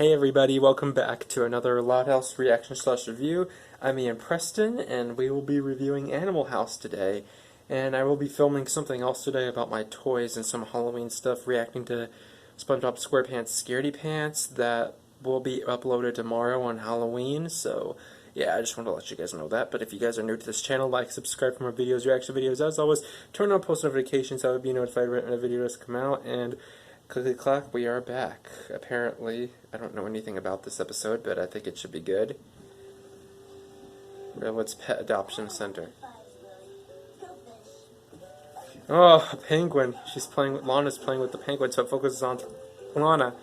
Hey everybody, welcome back to another Loud House reaction slash review. I'm Ian Preston, and we will be reviewing Animal House today. And I will be filming something else today about my toys and some Halloween stuff, reacting to SpongeBob SquarePants Scaredy Pants that will be uploaded tomorrow on Halloween. So yeah, I just want to let you guys know that. But if you guys are new to this channel, like, subscribe for more videos, reaction videos. As always, turn on post notifications so I would be notified when a video does come out. And clickety clack, we are back. Apparently, I don't know anything about this episode, but I think it should be good. Railwood's Pet Adoption Center. Oh, a penguin. She's playing with Lana's playing with the penguin, so it focuses on Lana.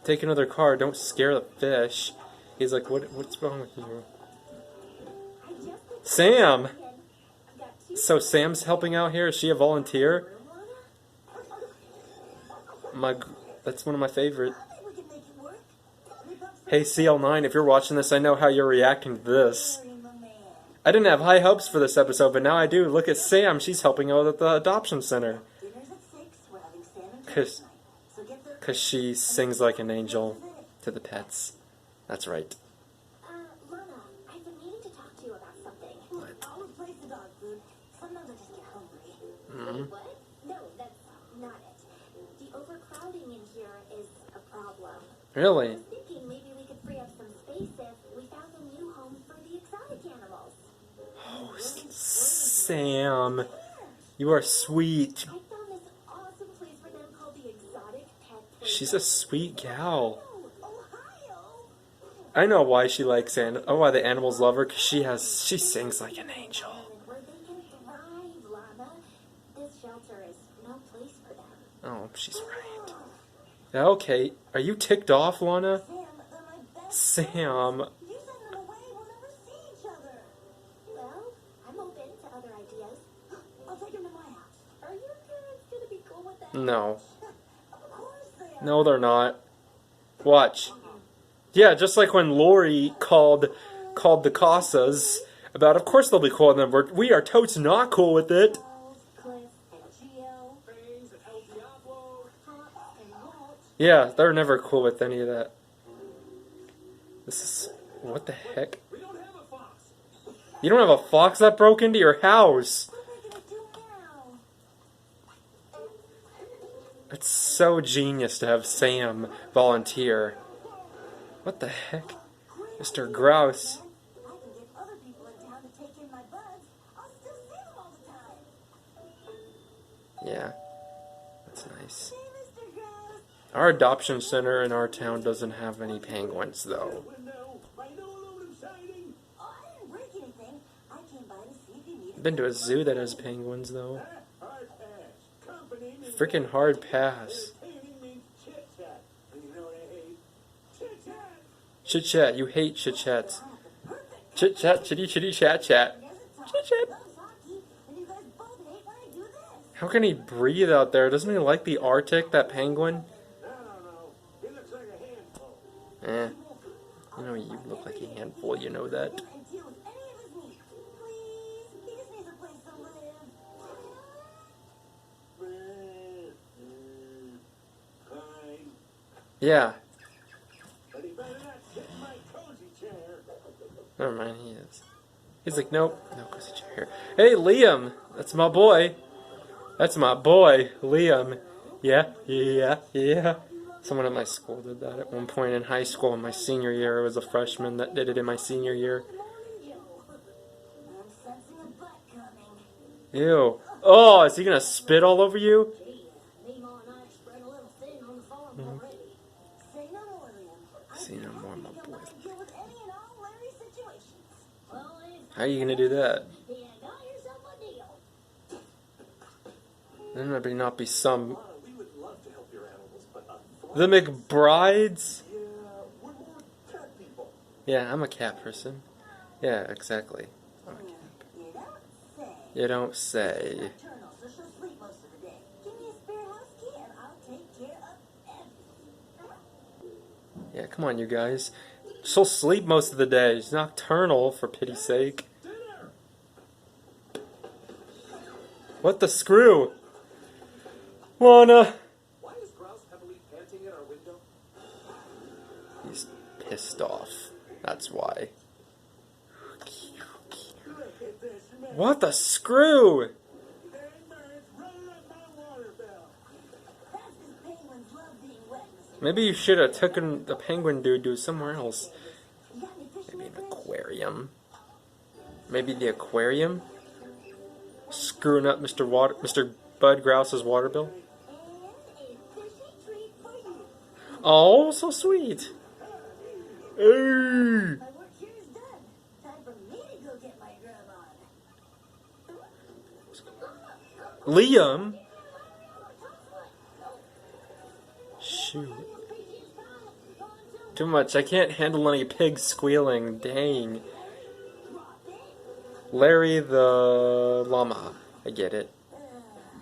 Take another car. Don't scare the fish. He's like, what's wrong with you? Sam! So Sam's helping out here? Is she a volunteer? That's one of my favorite. Hey CL9, if you're watching this, I know how you're reacting to this. I didn't have high hopes for this episode, but now I do. Look at Sam, she's helping out at the adoption center. Cause she sings like an angel to the pets. That's right. Lana, I've been meaning to talk to you about something. What? I'll replace the dog food. Sometimes I just get hungry. Mm-hmm. What? No, that's not it. The overcrowding in here is a problem. Really? I was thinking maybe we could free up some space if we found a new home for the exotic animals. Oh, Sam, you are sweet. I found this awesome place for them called the Exotic Pet Place. She's a sweet gal. Ohio. I know why she likes why the animals love her, because she sings like an angel. Where they can thrive, Lana. This shelter is no place for them. Oh, she's right. Yeah, okay, are you ticked off, Lana? Sam, they're my best Sam. You send them away, we'll never see each other. Well, I'm open to other ideas. I'll take them to my house. Are your parents gonna be cool with that? No. Of course they are. No, they're not. Watch. Yeah, just like when Lori called the Casas about, of course they'll be cool with them. We are totes not cool with it. Cliff and Gio, Faze and El Diablo, Hop and Walt. Yeah, they're never cool with any of that. This is... what the heck? We don't have a fox. You don't have a fox that broke into your house. What are we gonna do now? It's so genius to have Sam volunteer. What the heck? Mr. Grouse. I can get other people in town to take in my buds. I'll still see them all the time. Yeah, that's nice. Hey, Mr. Grouse. Our adoption center in our town doesn't have any penguins, though. I didn't break anything. I came by to see if you needed. Been to a zoo that has penguins, though. Freaking hard pass. Chit chat, you hate chit chats. Chit chat, chitty chitty chat chat. Chit chat. How can he breathe out there? Doesn't he like the Arctic, that penguin? Eh. You know you look like a handful, you know that. Yeah. Never mind, he is. He's like, nope, no cozy chair here. Hey, Liam! That's my boy. That's my boy, Liam. Yeah. Someone at my school did that at one point in high school in my senior year. It was a freshman that did it in my senior year. Ew. Oh, is he gonna spit all over you? See no more, my boy. How are you gonna do that? Then there not be some... The McBrides? Yeah, I'm a cat person. Yeah, exactly. I'm a cat. You don't say. Yeah, come on, you guys. She'll sleep most of the day. She's nocturnal, for pity's sake. What the screw? Lana! Why is Grouse heavily He's pissed off. That's why. What the screw? Maybe you should have taken the penguin dude to somewhere else. Maybe an aquarium. Maybe the aquarium? Screwing up Mr. Bud Grouse's water bill? Oh, so sweet. Hey. Liam? Shoot. Too much. I can't handle any pigs squealing. Dang. Larry the llama. I get it.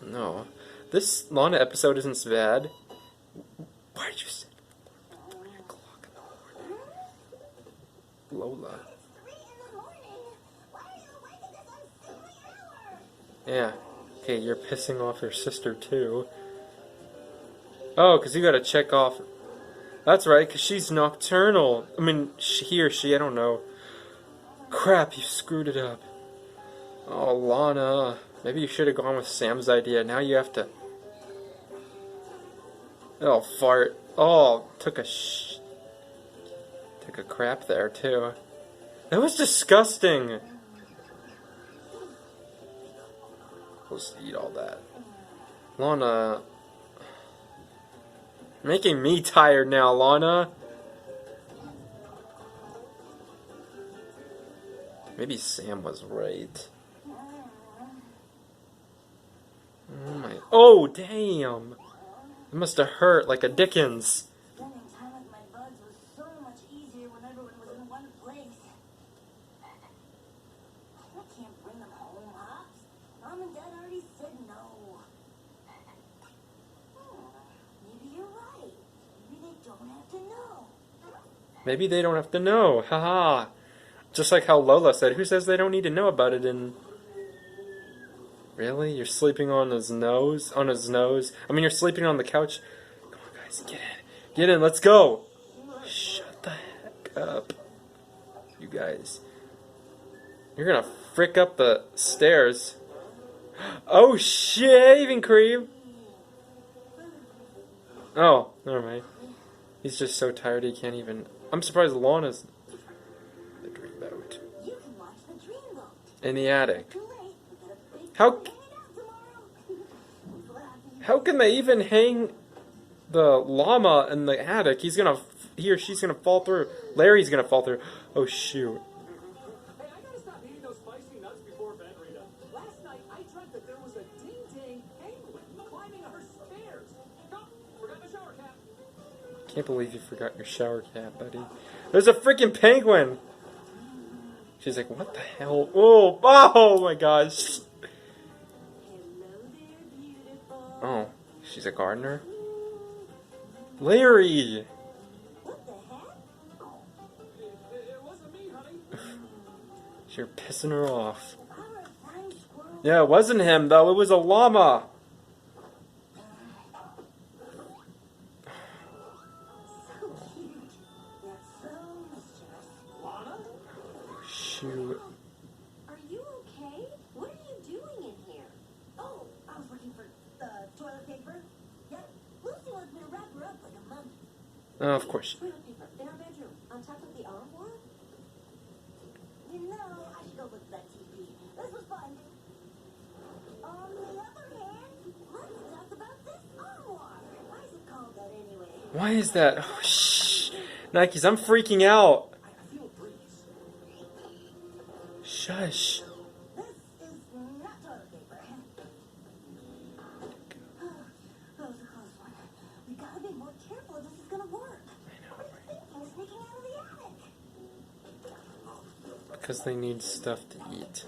No. This Lana episode isn't so bad. Why did you say 3 o'clock in the morning? Lola. Yeah. Okay, you're pissing off your sister too. Oh, because you gotta check off. That's right, because she's nocturnal. I mean, he or she, I don't know. Crap, you screwed it up. Oh, Lana. Maybe you should have gone with Sam's idea. Now you have to... Oh, fart. Oh, took a crap there, too. That was disgusting. Let's eat all that. Lana... Making me tired now, Lana. Maybe Sam was right. Oh my... Oh, damn! It must have hurt like a Dickens. Spending time with my buds was so much easier when everyone was in one place. I can't bring them home, Hops. Mom and Dad already said no. Maybe you're right. Maybe they don't have to know. Maybe they don't have to know. Haha. Just like how Lola said, who says they don't need to know about it in... Really? You're sleeping on his nose? On his nose? I mean, you're sleeping on the couch. Come on, guys, get in. Get in, let's go! Shut the heck up. You guys. You're gonna frick up the stairs. Oh, shaving cream! Oh, never mind. He's just so tired he can't even... I'm surprised Lana's... The dreamboat. You can watch the dreamboat. In the attic. Too late. We got a big How... hang out tomorrow. How can they even hang the llama in the attic? He or she's gonna fall through. Larry's gonna fall through. Oh shoot. Hey, I gotta stop eating those spicy nuts before bed, Rita. Last night, I dreamt that there was a ding-dang penguin climbing our stairs. Oh, forgot the shower cap. Can't believe you forgot your shower cap, buddy. There's a freaking penguin! She's like, what the hell? Oh, oh my gosh. Hello there, beautiful. Oh, she's a gardener? Larry! What the heck? It wasn't me, honey. You're pissing her off. Our fine squirrel. Yeah, it wasn't him though, it was a llama. So cute. Yet so mischievous. Lana? Shoot. Are you okay? What are you doing in here? Oh, I was looking for toilet paper. Yep. Lucy wants me to wrap her up like a mummy. Oh, of course. Toilet paper in our bedroom, on top of the armoire. You know, I should go look at that TV. This was fun. On the other hand, let's talk about this armoire. Why is it called that anyway? Why is that? Oh, shh. Nikes, I'm freaking out. I feel a breeze. Shush. This is not toilet paper. That was a close one. We gotta be more careful if this is gonna work. What are you thinking? Sneaking out of the attic? Because they need stuff to eat.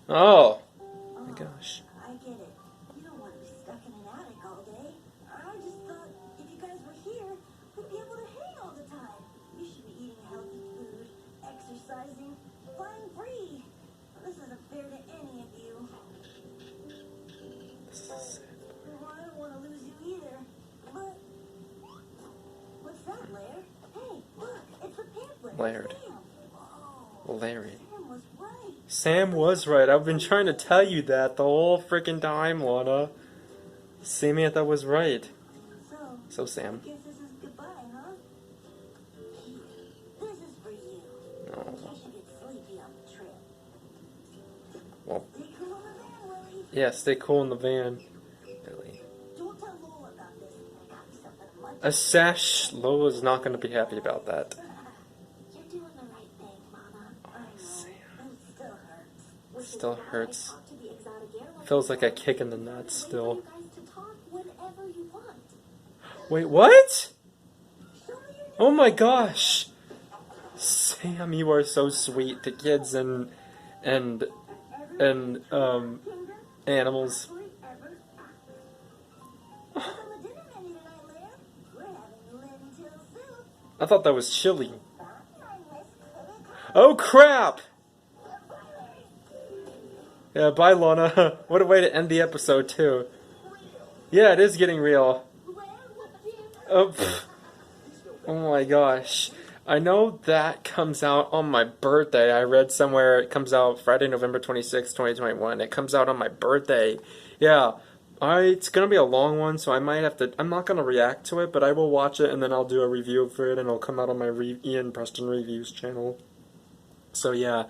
Oh. Oh my gosh. I get it. You don't want to be stuck in an attic all day. I just thought if you guys were here, we'd be able to hang all the time. You should be eating healthy food, exercising, flying free. This isn't fair to any of you. This is sad. Well, I don't want to lose you either. But Laird. Whoa. Larry. Sam was right. Sam was right. I've been trying to tell you that the whole freaking time, Lana. Samantha was right. So Sam. I guess this is goodbye, huh? Here, this is for you. No. In case you get sleepy on the trip. Well, Stay cool in the van, Willie. yeah, stay cool in the van. Really. Don't tell Lola about this. I got you something much. A sash. Lola's not going to be happy about that. You're doing the right thing, Mama. I know. Sam. But it still hurts. It still hurts. Talk to the exotic animal Feels like a kick in the nuts still. you guys to talk whenever you want. Wait, what? Show me your Oh my gosh. Sam, you are so sweet to kids and animals. I thought that was chili. Oh crap! Yeah, bye Lana. What a way to end the episode too. Yeah, it is getting real. Oh, pfft. Oh my gosh. I know that comes out on my birthday. I read somewhere it comes out Friday, November 26, 2021. It comes out on my birthday. Yeah. It's going to be a long one, so I might have to... I'm not going to react to it, but I will watch it, and then I'll do a review for it, and it'll come out on my Ian Preston Reviews channel. So, yeah.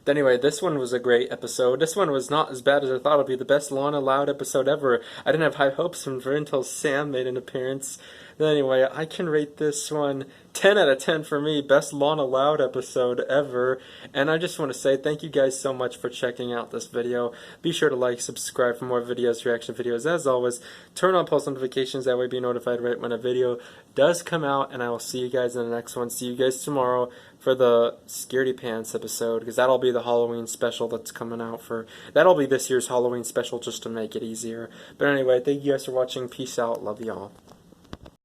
Anyway, this one was a great episode. This one was not as bad as I thought it would be. The best Lana Loud episode ever. I didn't have high hopes for it until Sam made an appearance. But anyway, I can rate this one 10 out of 10 for me. Best Lana Loud episode ever. And I just want to say thank you guys so much for checking out this video. Be sure to like, subscribe for more videos, reaction videos. As always, turn on post notifications. That way be notified right when a video does come out. And I will see you guys in the next one. See you guys tomorrow for the Scaredy Pants episode, because that'll be the Halloween special that's coming out for... That'll be this year's Halloween special just to make it easier. But anyway, thank you guys for watching. Peace out. Love y'all.